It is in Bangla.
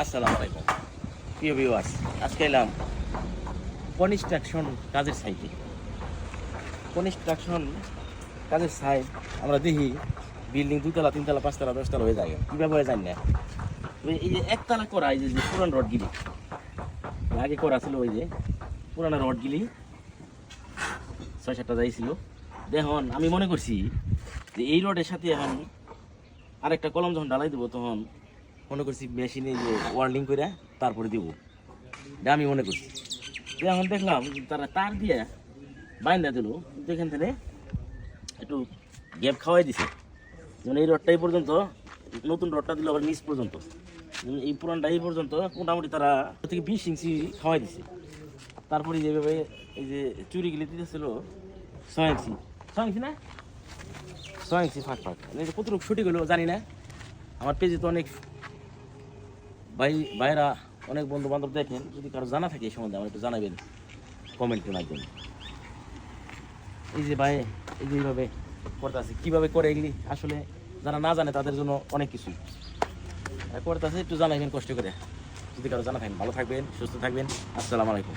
আসসালামু আলাইকুম প্রিয় ভিউয়ার্স, আজকে এলাম কনস্ট্রাকশন কাজের সাইটে। কনস্ট্রাকশন কাজের সাইট আমরা দেখি বিল্ডিং 2 তলা 3 তলা 5 তলা 10 তলা হয়ে যায়, কীভাবে হয়ে যায় না। এই যে একতলা করা, এই যে পুরান রডগিলি আগে করা ছিল, ওই যে পুরানো রডগিলি 6-7টা যাইছিল। দেখুন আমি মনে করছি যে এই রডের সাথে এখন আরেকটা কলম যখন ঢালাই দেবো তখন মনে করছি মেশিনে যে ওয়ার্ল্ডিং করে তারপরে দিব, এটা আমি মনে করছি। এখন দেখলাম তারা তার দিয়ে বাইন্দা দিল, কিন্তু এখান থেকে একটু গ্যাপ খাওয়াই দিছে। যেমন এই রডটা এই পর্যন্ত, নতুন রডটা দিল আবার নিচ পর্যন্ত, এই পুরানটা এই পর্যন্ত মোটামুটি তারা থেকে 20 ইঞ্চি খাওয়াই দিছে। তারপরে যেভাবে এই যে চুরিগুলি দিতেছিল 6 ইঞ্চি, 6 ইঞ্চি না 6 ইঞ্চি ফাঁক ফাঁক, কতটুকু সঠিক হলো জানি না। আমার পেজে তো অনেক ভাইরা অনেক বন্ধু বান্ধব দেখেন, যদি কারো জানা থাকে এই সম্বন্ধে আমার একটু জানাবেন কমেন্টের মাধ্যমে। এই যে ভাই এই যে এইভাবে করতে আছে, কীভাবে করে এগুলি আসলে যারা না জানে তাদের জন্য অনেক কিছুই করতে আছে, একটু জানাবেন কষ্ট করে। যদি কারো জানা থাকেন, ভালো থাকবেন, সুস্থ থাকবেন। আসসালামু আলাইকুম।